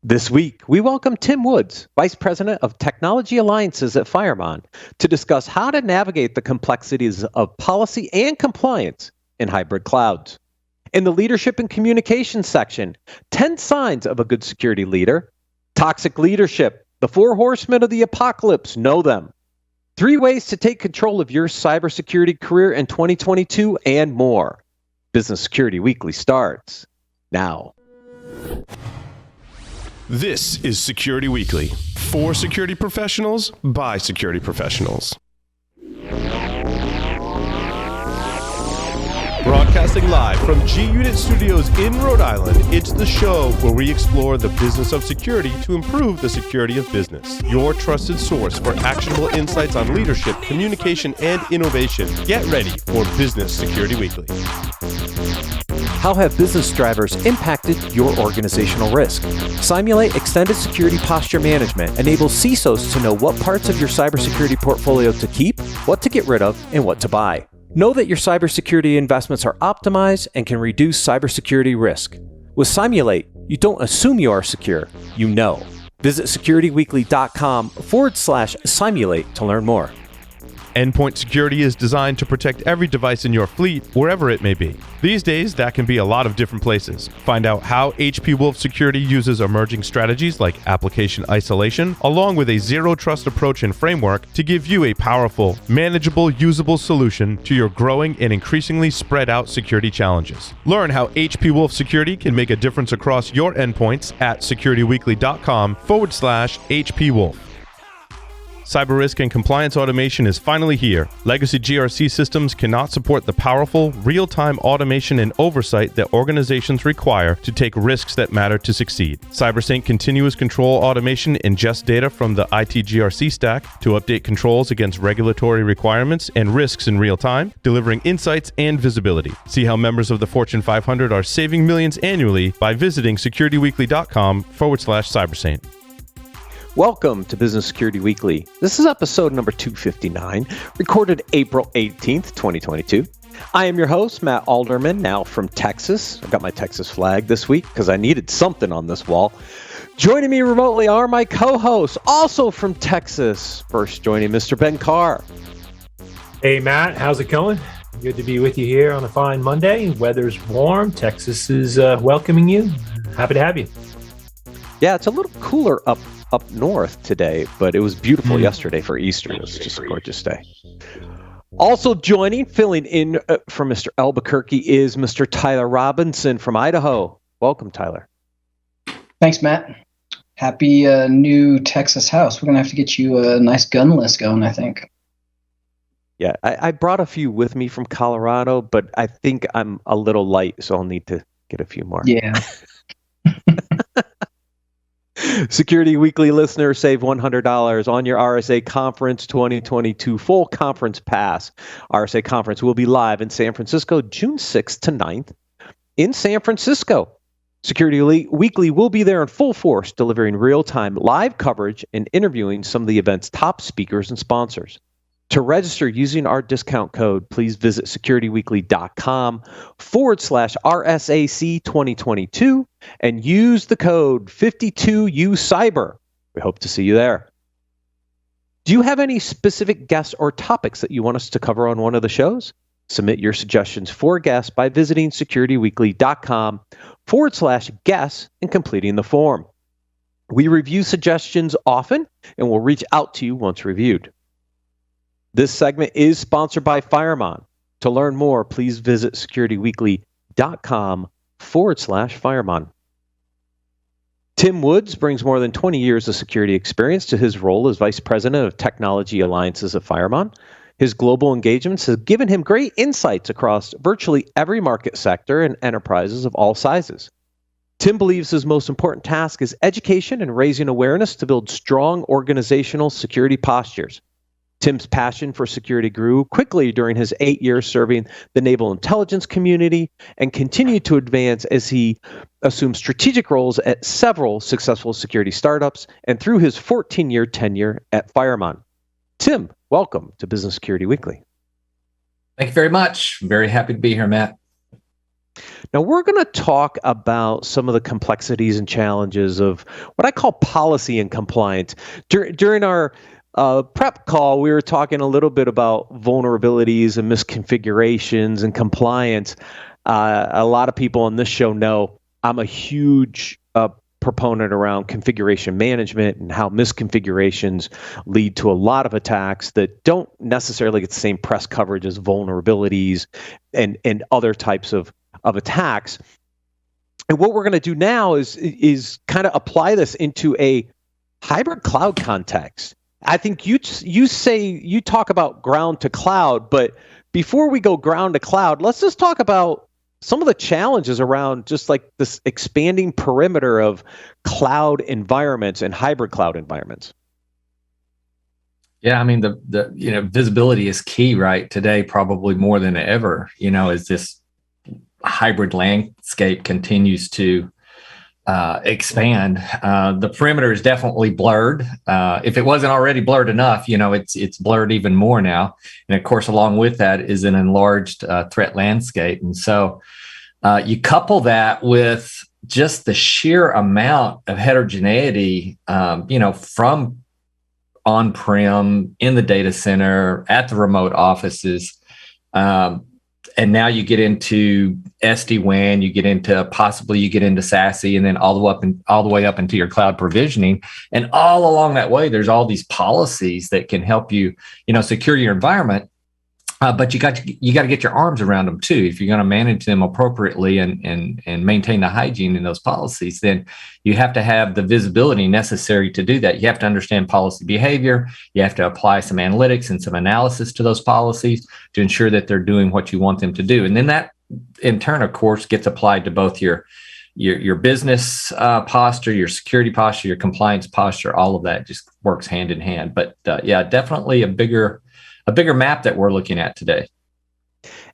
This week, we welcome Tim Woods, Vice President of Technology Alliances at Fireman, to discuss how to navigate the complexities of policy and compliance in hybrid clouds. In the Leadership and Communications section, 10 signs of a good security leader, toxic leadership, the 4 horsemen of the apocalypse, know them, 3 ways to take control of your cybersecurity career in 2022, and more. Business Security Weekly starts now. This is Security Weekly, for security professionals, by security professionals. Broadcasting live from G-Unit Studios in Rhode Island, it's the show where we explore the business of security to improve the security of business. Your trusted source for actionable insights on leadership, communication, and innovation. Get ready for Business Security Weekly. How have business drivers impacted your organizational risk? Simulate Extended Security Posture Management enables CISOs to know what parts of your cybersecurity portfolio to keep, what to get rid of, and what to buy. Know that your cybersecurity investments are optimized and can reduce cybersecurity risk. With Simulate, you don't assume you are secure, you know. Visit securityweekly.com/simulate to learn more. Endpoint Security is designed to protect every device in your fleet, wherever it may be. These days, that can be a lot of different places. Find out how HP Wolf Security uses emerging strategies like application isolation, along with a zero-trust approach and framework to give you a powerful, manageable, usable solution to your growing and increasingly spread-out security challenges. Learn how HP Wolf Security can make a difference across your endpoints at securityweekly.com/HPWolf. Cyber risk and compliance automation is finally here. Legacy GRC systems cannot support the powerful, real-time automation and oversight that organizations require to take risks that matter to succeed. CyberSync continuous control automation ingests data from the IT GRC stack to update controls against regulatory requirements and risks in real time, delivering insights and visibility. See how members of the Fortune 500 are saving millions annually by visiting securityweekly.com/cybersync. Welcome to Business Security Weekly. This is episode number 259, recorded April 18th, 2022. I am your host, Matt Alderman, now from Texas. I got my Texas flag this week because I needed something on this wall. Joining me remotely are my co-hosts, also from Texas. First joining Mr. Ben Carr. Hey, Matt. How's it going? Good to be with you here on a fine Monday. Weather's warm. Texas is welcoming you. Happy to have you. Yeah, it's a little cooler up north today, but it was beautiful yesterday for Easter. It was just a gorgeous day. Also filling in for Mr. Albuquerque is Mr. Tyler Robinson from Idaho. Welcome, Tyler. Thanks, Matt. Happy new Texas house. We're going to have to get you a nice gun list going, I think. Yeah, I brought a few with me from Colorado, but I think I'm a little light, so I'll need to get a few more. Yeah. Security Weekly listeners save $100 on your RSA Conference 2022 full conference pass. RSA Conference will be live in San Francisco June 6th to 9th in San Francisco. Security Weekly will be there in full force, delivering real-time live coverage and interviewing some of the event's top speakers and sponsors. To register using our discount code, please visit securityweekly.com/RSAC 2022 and use the code 52UCyber. We hope to see you there. Do you have any specific guests or topics that you want us to cover on one of the shows? Submit your suggestions for guests by visiting securityweekly.com/guests and completing the form. We review suggestions often and will reach out to you once reviewed. This segment is sponsored by Fireman. To learn more, please visit securityweekly.com/Fireman. Tim Woods brings more than 20 years of security experience to his role as Vice President of Technology Alliances at Fireman. His global engagements have given him great insights across virtually every market sector and enterprises of all sizes. Tim believes his most important task is education and raising awareness to build strong organizational security postures. Tim's passion for security grew quickly during his 8 years serving the naval intelligence community and continued to advance as he assumed strategic roles at several successful security startups and through his 14-year tenure at Fireman. Tim, welcome to Business Security Weekly. Thank you very much. I'm very happy to be here, Matt. Now, we're going to talk about some of the complexities and challenges of what I call policy and compliance. During our prep call, we were talking a little bit about vulnerabilities and misconfigurations and compliance. A lot of people on this show know I'm a huge proponent around configuration management and how misconfigurations lead to a lot of attacks that don't necessarily get the same press coverage as vulnerabilities and other types of attacks. And what we're going to do now is kind of apply this into a hybrid cloud context. I think you talk about ground to cloud, but before we go ground to cloud, let's just talk about some of the challenges around just like this expanding perimeter of cloud environments and hybrid cloud environments. Yeah, I mean the visibility is key, right? Today, probably more than ever, as this hybrid landscape continues to expand. The perimeter is definitely blurred. If it wasn't already blurred enough, it's blurred even more now. And of course, along with that is an enlarged threat landscape. And so you couple that with just the sheer amount of heterogeneity, from on-prem, in the data center, at the remote offices. And now you get into SD-WAN, you get into SASE, and then all the way up into your cloud provisioning. And all along that way, there's all these policies that can help you, secure your environment. But you got to get your arms around them too. If you're going to manage them appropriately and maintain the hygiene in those policies, then you have to have the visibility necessary to do that. You have to understand policy behavior. You have to apply some analytics and some analysis to those policies to ensure that they're doing what you want them to do. And then that, in turn, of course, gets applied to both your business posture, your security posture, your compliance posture. All of that just works hand in hand. But definitely a bigger map that we're looking at today.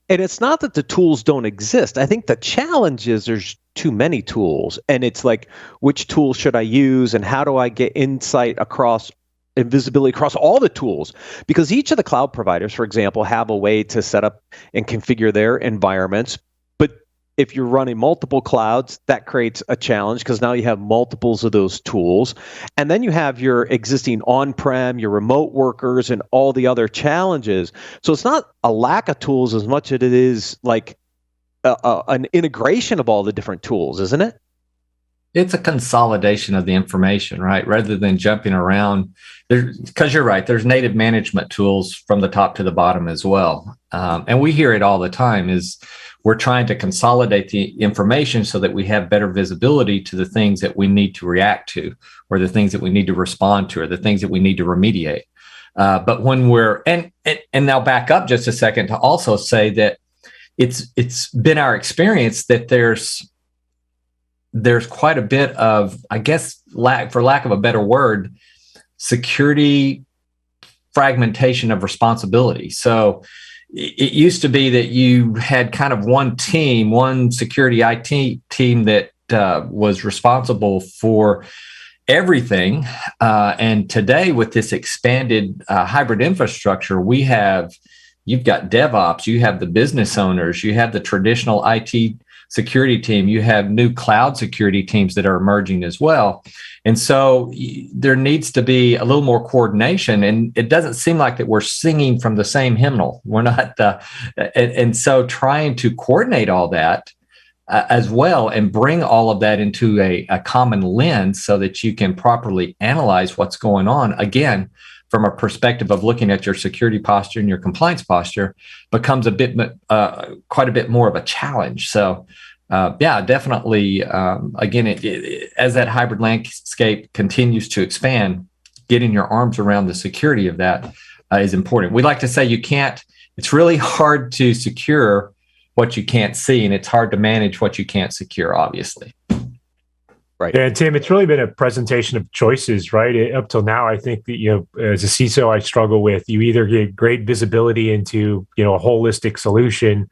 And it's not that the tools don't exist. I think the challenge is there's too many tools. And it's like, which tool should I use? And how do I get insight across and visibility across all the tools? Because each of the cloud providers, for example, have a way to set up and configure their environments. But if you're running multiple clouds, that creates a challenge because now you have multiples of those tools. And then you have your existing on-prem, your remote workers, and all the other challenges. So it's not a lack of tools as much as it is like an integration of all the different tools, isn't it? It's a consolidation of the information, right? Rather than jumping around, because you're right, there's native management tools from the top to the bottom as well. And we hear it all the time is we're trying to consolidate the information so that we have better visibility to the things that we need to react to, or the things that we need to respond to, or the things that we need to remediate. But when and now back up just a second to also say that it's been our experience that there's quite a bit of, I guess, for lack of a better word, security fragmentation of responsibility. So it used to be that you had kind of one security IT team that was responsible for everything. And today, with this expanded hybrid infrastructure, you've got DevOps, you have the business owners, you have the traditional IT security team, you have new cloud security teams that are emerging as well. And so there needs to be a little more coordination, and it doesn't seem like that we're singing from the same hymnal. We're not, and so trying to coordinate all that as well and bring all of that into a common lens so that you can properly analyze what's going on, again, from a perspective of looking at your security posture and your compliance posture, becomes quite a bit more of a challenge. So definitely, again, as that hybrid landscape continues to expand, getting your arms around the security of that is important. We like to say it's really hard to secure what you can't see, and it's hard to manage what you can't secure, obviously. Right. And Tim, it's really been a presentation of choices, right? Up till now, I think that, as a CISO, I struggle with, you either get great visibility into, a holistic solution,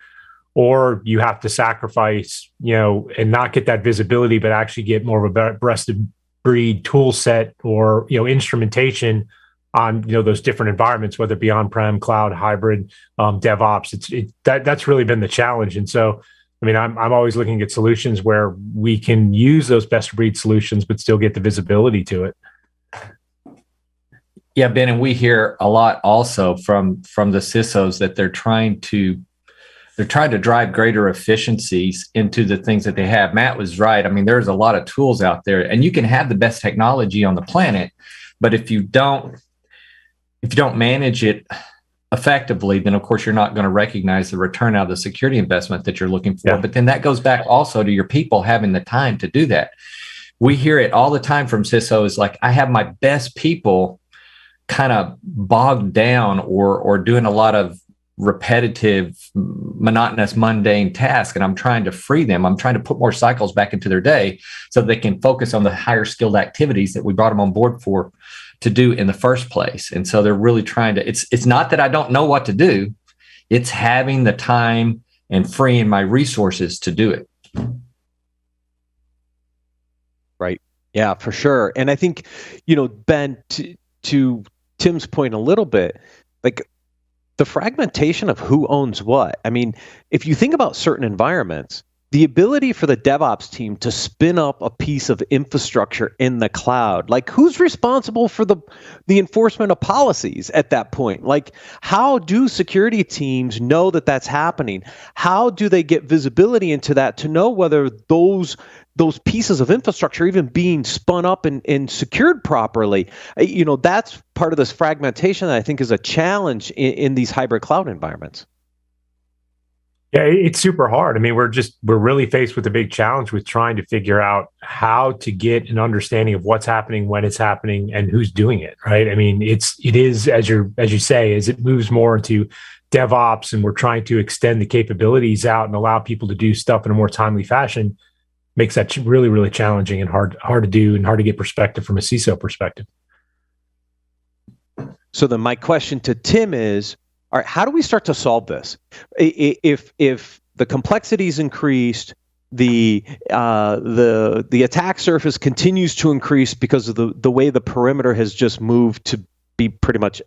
or you have to sacrifice, and not get that visibility, but actually get more of a best of breed tool set or, instrumentation on, those different environments, whether it be on-prem, cloud, hybrid, DevOps. That's really been the challenge. And so I mean, I'm always looking at solutions where we can use those best of breed solutions, but still get the visibility to it. Yeah, Ben, and we hear a lot also from the CISOs that they're trying to drive greater efficiencies into the things that they have. Matt was right. I mean, there's a lot of tools out there, and you can have the best technology on the planet, but if you don't manage it effectively, then of course you're not going to recognize the return out of the security investment that you're looking for. Yeah. But then that goes back also to your people having the time to do that. We hear it all the time from CISOs, like, I have my best people kind of bogged down or doing a lot of repetitive, monotonous, mundane tasks, and I'm trying to free them. I'm trying to put more cycles back into their day so they can focus on the higher skilled activities that we brought them on board for to do in the first place. And so they're really trying to, it's not that I don't know what to do, it's having the time and freeing my resources to do it. Right. Yeah, for sure. And I think, Ben, to Tim's point a little bit, like the fragmentation of who owns what. I mean, if you think about certain environments, the ability for the DevOps team to spin up a piece of infrastructure in the cloud, like who's responsible for the enforcement of policies at that point? Like, how do security teams know that that's happening? How do they get visibility into that to know whether those pieces of infrastructure are even being spun up and secured properly? That's part of this fragmentation that I think is a challenge in these hybrid cloud environments. Yeah, it's super hard. I mean, we're really faced with a big challenge with trying to figure out how to get an understanding of what's happening, when it's happening, and who's doing it, right? I mean, it is as you say, as it moves more into DevOps and we're trying to extend the capabilities out and allow people to do stuff in a more timely fashion, makes that really, really challenging and hard to do and hard to get perspective from a CISO perspective. So then my question to Tim is, all right, how do we start to solve this? If the complexities increased, the attack surface continues to increase because of the way the perimeter has just moved to be pretty much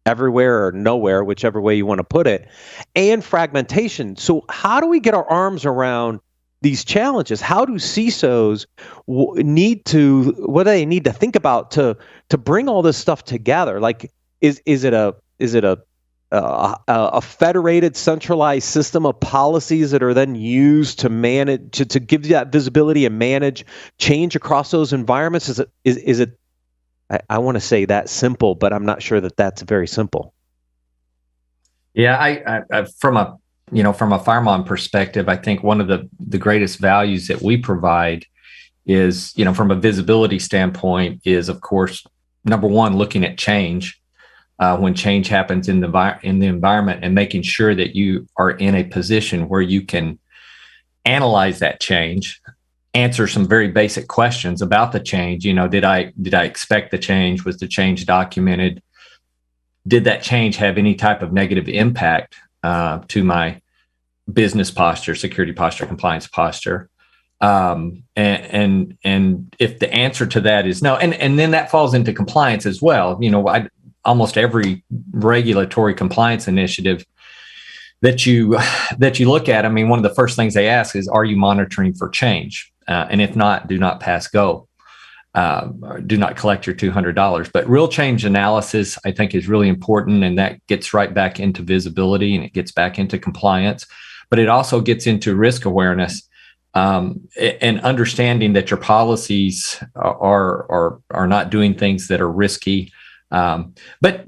everywhere or nowhere, whichever way you want to put it, and fragmentation. So how do we get our arms around these challenges? How do CISOs need to think about to bring all this stuff together? Like, is it a federated, centralized system of policies that are then used to manage, to give you that visibility and manage change across those environments? Is it? I want to say that simple, but I'm not sure that that's very simple. Yeah, I from a Firemon perspective, I think one of the greatest values that we provide is, from a visibility standpoint, is of course, number one, looking at change. When change happens in the environment, and making sure that you are in a position where you can analyze that change, answer some very basic questions about the change. Did I expect the change? Was the change documented? Did that change have any type of negative impact to my business posture, security posture, compliance posture? And if the answer to that is no, and then that falls into compliance as well. Almost every regulatory compliance initiative that you look at, I mean, one of the first things they ask is, are you monitoring for change? And if not, do not pass go. Do not collect your $200. But real change analysis, I think, is really important, and that gets right back into visibility, and it gets back into compliance. But it also gets into risk awareness, and understanding that your policies are not doing things that are risky. But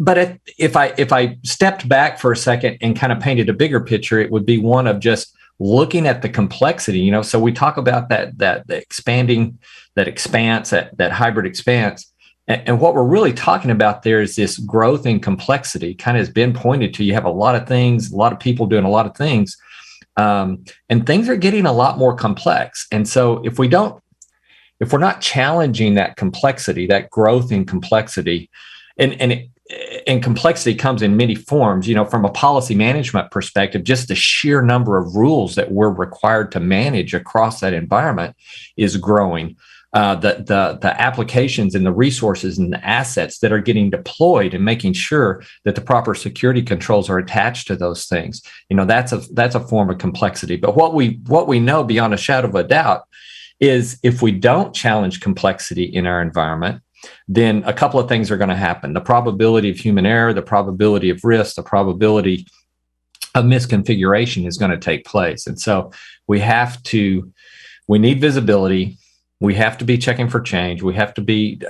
if I stepped back for a second and kind of painted a bigger picture, it would be one of just looking at the complexity. So we talk about that expanding, that expanse, that hybrid expanse, and what we're really talking about there is this growth in complexity. Kind of has been pointed to. You have a lot of things, a lot of people doing a lot of things, and things are getting a lot more complex. And so if we're not challenging that complexity, that growth in complexity. And and complexity comes in many forms. From a policy management perspective, just the sheer number of rules that we're required to manage across that environment is growing. The applications and the resources and the assets that are getting deployed and making sure that the proper security controls are attached to those things, that's a form of complexity. But what we know beyond a shadow of a doubt is if we don't challenge complexity in our environment, then a couple of things are going to happen. The probability of human error, the probability of risk, the probability of misconfiguration is going to take place. And so we need visibility. We have to be checking for change. We have to be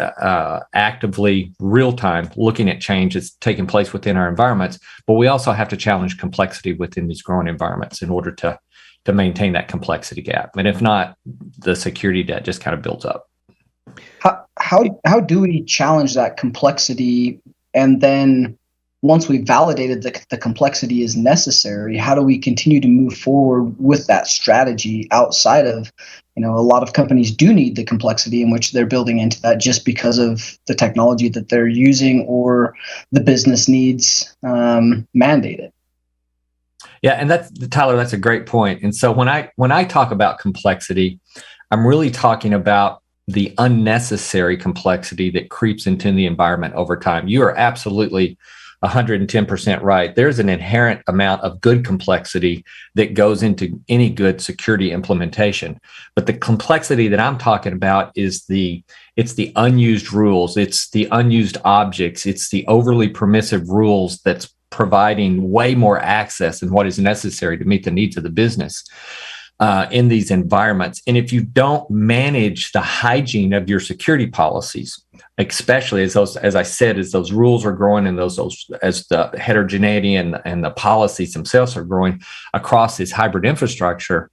actively real time looking at change that's taking place within our environments. But we also have to challenge complexity within these growing environments in order to maintain that complexity gap. And if not, the security debt just kind of builds up. How do we challenge that complexity? And then once we've validated that the complexity is necessary, how do we continue to move forward with that strategy outside of, a lot of companies do need the complexity in which they're building into that just because of the technology that they're using or the business needs mandate it. Yeah, and Tyler, that's a great point. And so when I talk about complexity, I'm really talking about the unnecessary complexity that creeps into the environment over time. You are absolutely 110% right. There's an inherent amount of good complexity that goes into any good security implementation. But the complexity that I'm talking about is it's the unused rules, it's the unused objects, it's the overly permissive rules that's providing way more access than what is necessary to meet the needs of the business in these environments. And if you don't manage the hygiene of your security policies, especially as those rules are growing and as the heterogeneity and the policies themselves are growing across this hybrid infrastructure,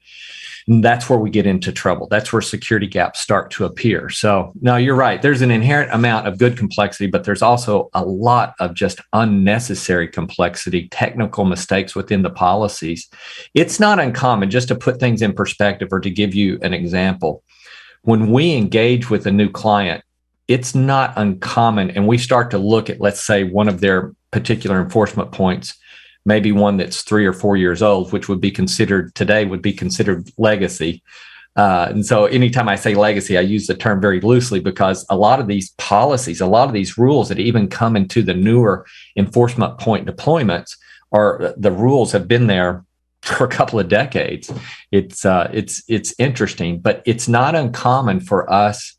that's where we get into trouble. That's where security gaps start to appear. So no, you're right. There's an inherent amount of good complexity, but there's also a lot of just unnecessary complexity, technical mistakes within the policies. It's not uncommon, just to put things in perspective or to give you an example. When we engage with a new client, it's not uncommon, and we start to look at, let's say, one of their particular enforcement points, maybe one that's 3 or 4 years old, which would be considered legacy. And so anytime I say legacy, I use the term very loosely because a lot of these policies, a lot of these rules that even come into the newer enforcement point deployments, the rules have been there for a couple of decades. It's interesting, but it's not uncommon for us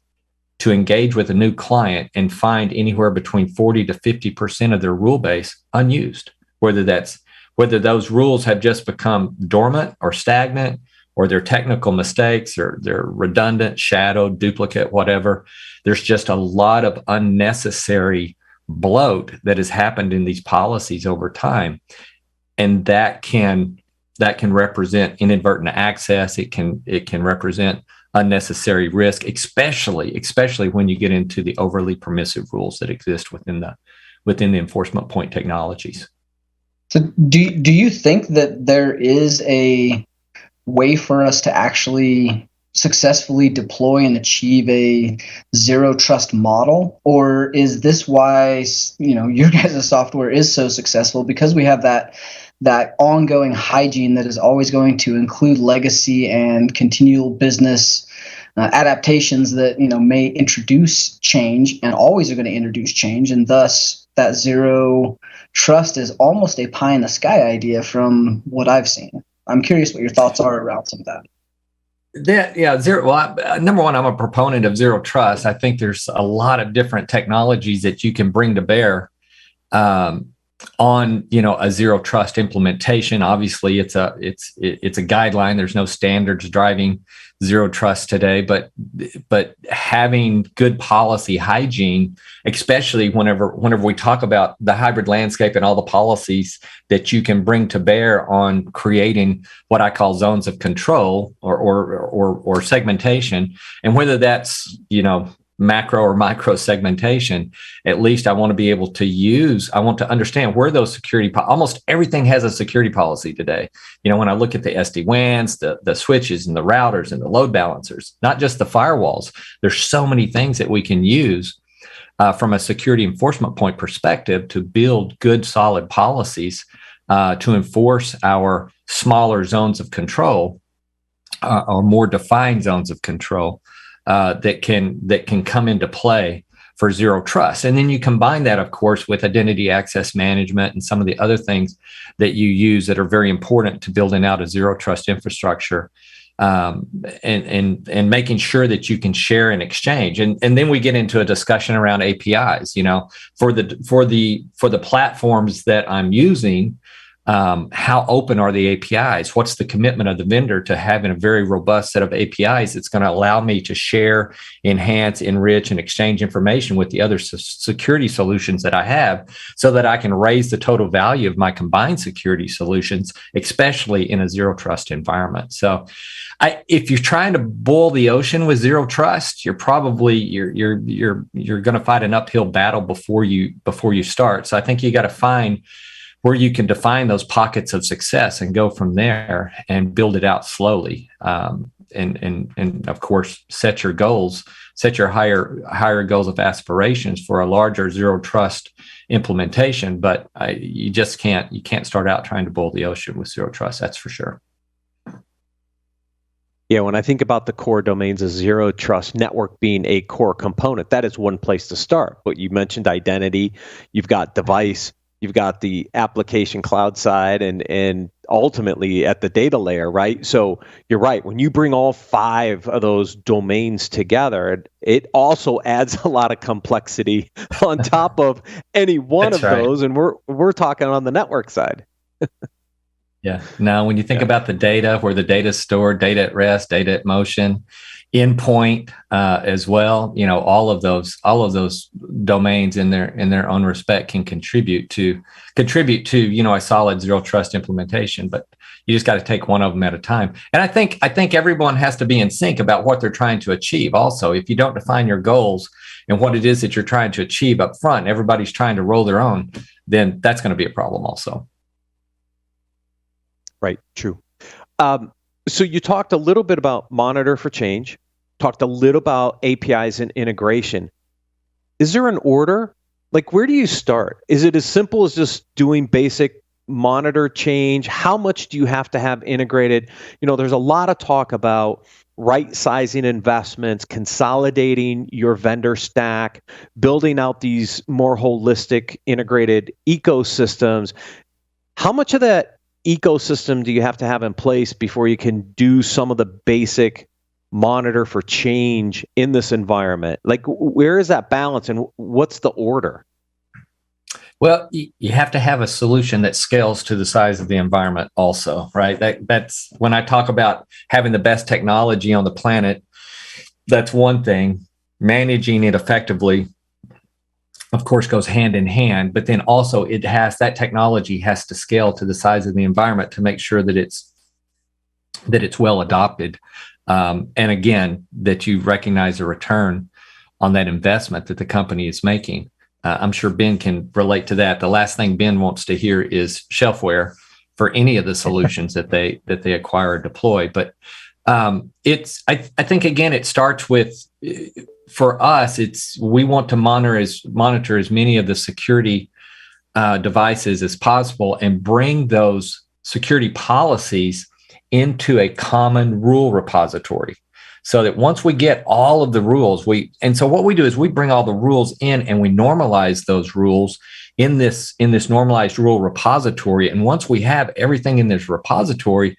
to engage with a new client and find anywhere between 40 to 50% of their rule base unused, whether those rules have just become dormant or stagnant, or they're technical mistakes, or they're redundant, shadowed, duplicate, whatever. There's just a lot of unnecessary bloat that has happened in these policies over time. And that can represent inadvertent access. It can represent unnecessary risk, especially when you get into the overly permissive rules that exist within the enforcement point technologies. So do you think that there is a way for us to actually successfully deploy and achieve a zero trust model? Or is this why, your guys' software is so successful, because we have that ongoing hygiene that is always going to include legacy and continual business adaptations that may introduce change and always are going to introduce change, and thus that zero trust is almost a pie in the sky idea from what I've seen. I'm curious what your thoughts are around some of that. Zero. Well, number one, I'm a proponent of zero trust. I think there's a lot of different technologies that you can bring to bear on a zero trust implementation. Obviously, it's a guideline. There's no standards driving zero trust today, but having good policy hygiene, especially whenever we talk about the hybrid landscape and all the policies that you can bring to bear on creating what I call zones of control or segmentation, and whether that's macro or micro segmentation, at least I want to be able to I want to understand where those security, almost everything has a security policy today. When I look at the SD-WANs, the switches and the routers and the load balancers, not just the firewalls, there's so many things that we can use from a security enforcement point perspective to build good, solid policies to enforce our smaller zones of control or more defined zones of control that can come into play for zero trust. And then you combine that, of course, with identity access management and some of the other things that you use that are very important to building out a zero trust infrastructure, and making sure that you can share and exchange. And then we get into a discussion around APIs. For the platforms that I'm using, how open are the APIs? What's the commitment of the vendor to having a very robust set of APIs that's going to allow me to share, enhance, enrich, and exchange information with the other security solutions that I have, so that I can raise the total value of my combined security solutions, especially in a zero trust environment. So if you're trying to boil the ocean with zero trust, you're going to fight an uphill battle before you start. So I think you got to find where you can define those pockets of success and go from there and build it out slowly. And of course, set your goals, set your higher goals of aspirations for a larger zero trust implementation. But you can't start out trying to boil the ocean with zero trust. That's for sure. Yeah, when I think about the core domains of zero trust network being a core component, that is one place to start. But you mentioned identity, you've got device, you've got the application cloud side, and ultimately at the data layer, right? So you're right. When you bring all 5 of those domains together, it also adds a lot of complexity on top of any one of those. And we're talking on the network side. Yeah. Now, when you think about the data, where the data is stored, data at rest, data at motion, endpoint as well, all of those domains in their own respect can contribute to a solid zero trust implementation. But you just got to take one of them at a time. And I think everyone has to be in sync about what they're trying to achieve. Also, if you don't define your goals and what it is that you're trying to achieve up front, everybody's trying to roll their own, then that's going to be a problem also. Right. True. So you talked a little bit about monitor for change, talked a little about APIs and integration. Is there an order? Like, where do you start? Is it as simple as just doing basic monitor change? How much do you have to have integrated? There's a lot of talk about right-sizing investments, consolidating your vendor stack, building out these more holistic integrated ecosystems. How much of that ecosystem do you have to have in place before you can do some of the basic monitor for change in this environment? Like, where is that balance and what's the order? Well, you have to have a solution that scales to the size of the environment also, right? That's when I talk about having the best technology on the planet, that's one thing. Managing it effectively, of course, goes hand in hand, but then also that technology has to scale to the size of the environment to make sure that it's well adopted. And again, that you recognize a return on that investment that the company is making. I'm sure Ben can relate to that. The last thing Ben wants to hear is shelfware for any of the solutions that they acquire or deploy. But I think again, it starts with, for us, we want to monitor as many of the security devices as possible and bring those security policies into a common rule repository, so that once we get all of the rules, so what we do is we bring all the rules in and we normalize those rules in this normalized rule repository. And once we have everything in this repository,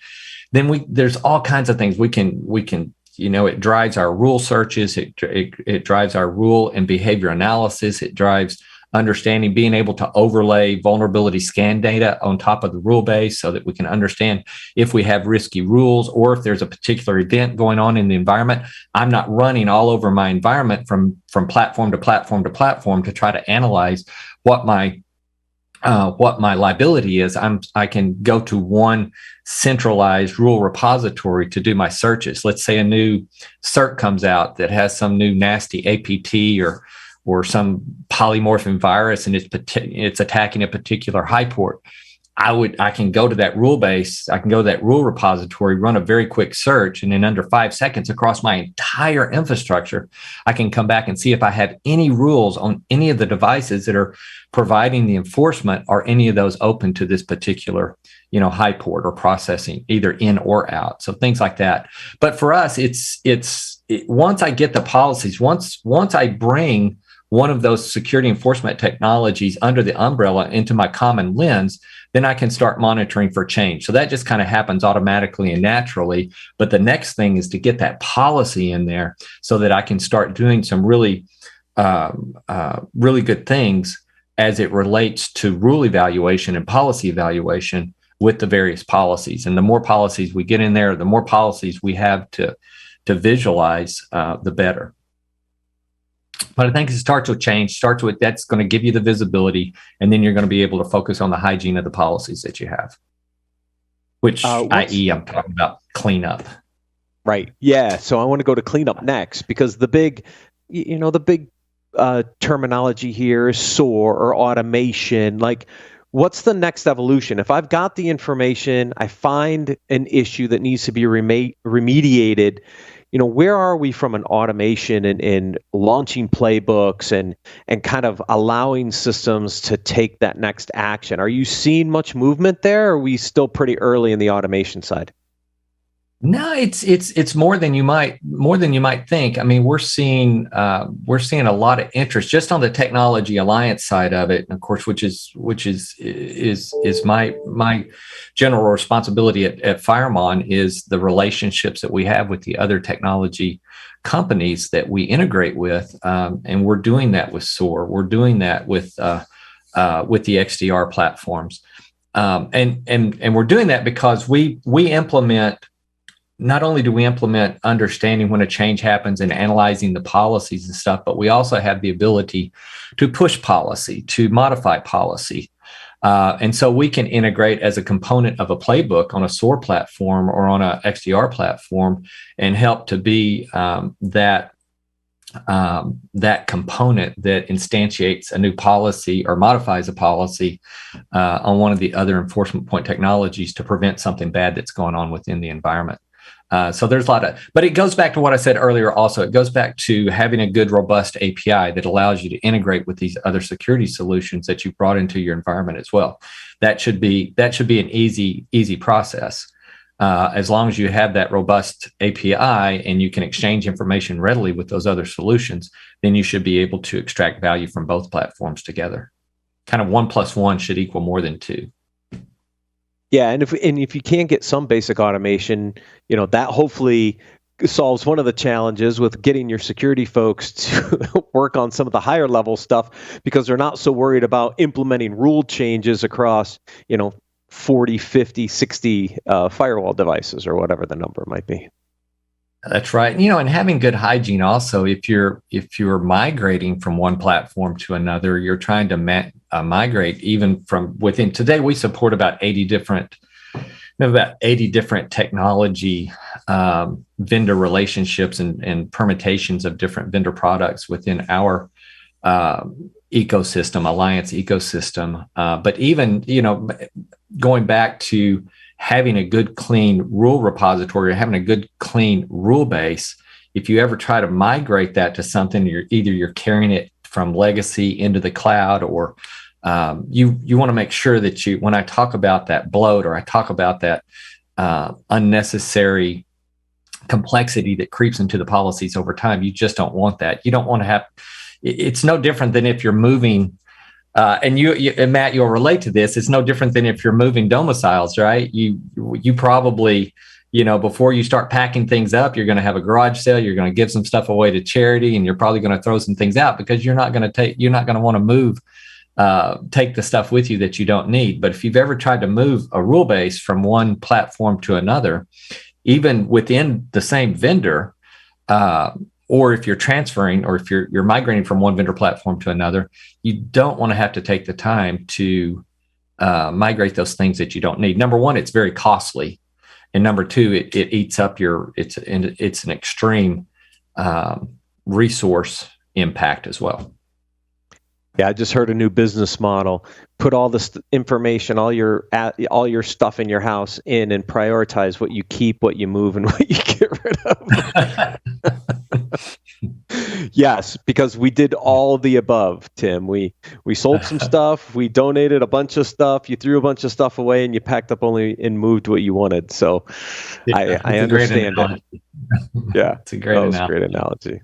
then there's all kinds of things we can it drives our rule searches, it drives our rule and behavior analysis, it drives understanding, being able to overlay vulnerability scan data on top of the rule base so that we can understand if we have risky rules or if there's a particular event going on in the environment. I'm not running all over my environment from platform to platform to platform to try to analyze what my liability is. I can go to one centralized rule repository to do my searches. Let's say a new cert comes out that has some new nasty APT or some polymorphin virus, and it's attacking a particular high port. I can go to that rule base, I can go to that rule repository, run a very quick search, and in under 5 seconds across my entire infrastructure, I can come back and see if I have any rules on any of the devices that are providing the enforcement, are any of those open to this particular, high port or processing, either in or out. So things like that. But for us, once I get the policies, once I bring one of those security enforcement technologies under the umbrella into my common lens, then I can start monitoring for change. So that just kind of happens automatically and naturally. But the next thing is to get that policy in there so that I can start doing some really, really good things as it relates to rule evaluation and policy evaluation with the various policies. And the more policies we get in there, the more policies we have to visualize, the better. But I think it starts with change, that's going to give you the visibility, and then you're going to be able to focus on the hygiene of the policies that you have, which, i.e., I'm talking about cleanup. Right. Yeah. So I want to go to cleanup next, because the big terminology here is SOAR or automation. Like, what's the next evolution? If I've got the information, I find an issue that needs to be remediated, where are we from an automation and launching playbooks and kind of allowing systems to take that next action? Are you seeing much movement there, or are we still pretty early in the automation side? No, it's more than you might think. I mean, we're seeing a lot of interest just on the technology alliance side of it, and of course, which is my general responsibility at Firemon, is the relationships that we have with the other technology companies that we integrate with, and we're doing that with SOAR. We're doing that with the XDR platforms, and we're doing that because we implement. Not only do we implement understanding when a change happens and analyzing the policies and stuff, but we also have the ability to push policy, to modify policy. And so we can integrate as a component of a playbook on a SOAR platform or on a XDR platform and help to be that component that instantiates a new policy or modifies a policy on one of the other enforcement point technologies to prevent something bad that's going on within the environment. So there's a lot but it goes back to what I said earlier. Also, it goes back to having a good, robust API that allows you to integrate with these other security solutions that you've brought into your environment as well. That should be an easy process. As long as you have that robust API and you can exchange information readily with those other solutions, then you should be able to extract value from both platforms together. Kind of 1 + 1 should equal more than 2. Yeah, and if you can't get some basic automation, that hopefully solves one of the challenges with getting your security folks to work on some of the higher level stuff, because they're not so worried about implementing rule changes across, 40, 50, 60 firewall devices or whatever the number might be. That's right. And having good hygiene also, if you're migrating from one platform to another, you're trying to migrate even from within. Today, we support about 80 different technology vendor relationships and permutations of different vendor products within our ecosystem, alliance ecosystem. But even, going back to having a good, clean rule repository or having a good, clean rule base, if you ever try to migrate that to something, you're carrying it from legacy into the cloud, or you want to make sure that when I talk about that bloat, or I talk about that unnecessary complexity that creeps into the policies over time, you just don't want that. You don't want to have. It's no different than if you're moving. And and Matt, you'll relate to this. It's no different than if you're moving domiciles, right? You probably, before you start packing things up, you're going to have a garage sale. You're going to give some stuff away to charity, and you're probably going to throw some things out because you're not going to want to move, take the stuff with you that you don't need. But if you've ever tried to move a rule base from one platform to another, even within the same vendor, or if you're transferring, or if you're migrating from one vendor platform to another, you don't want to have to take the time to migrate those things that you don't need. Number one, it's very costly, and number two, it eats up it's an extreme resource impact as well. Yeah, I just heard a new business model. Put all this information, all your stuff in your house in, and prioritize what you keep, what you move, and what you get rid of. Yes, because we did all of the above, Tim. We sold some stuff, we donated a bunch of stuff, you threw a bunch of stuff away, and you packed up only and moved what you wanted. So I understand it. Yeah, it's a great analogy. Great analogy.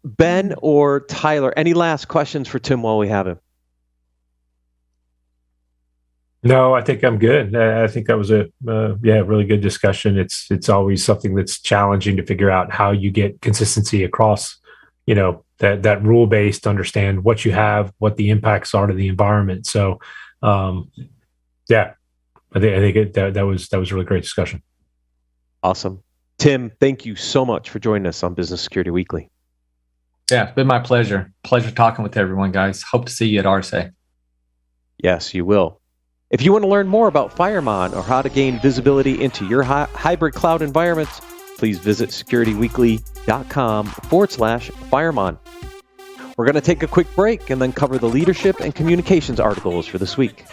Ben or Tyler, any last questions for Tim while we have him? No, I think I'm good. I think that was a really good discussion. It's always something that's challenging to figure out how you get consistency across, that rule based, understand what you have, what the impacts are to the environment. So, I think that was a really great discussion. Awesome, Tim. Thank you so much for joining us on Business Security Weekly. Yeah, it's been my pleasure. Pleasure talking with everyone, guys. Hope to see you at RSA. Yes, you will. If you want to learn more about Firemon or how to gain visibility into your hybrid cloud environments, please visit securityweekly.com/Firemon. We're going to take a quick break and then cover the leadership and communications articles for this week.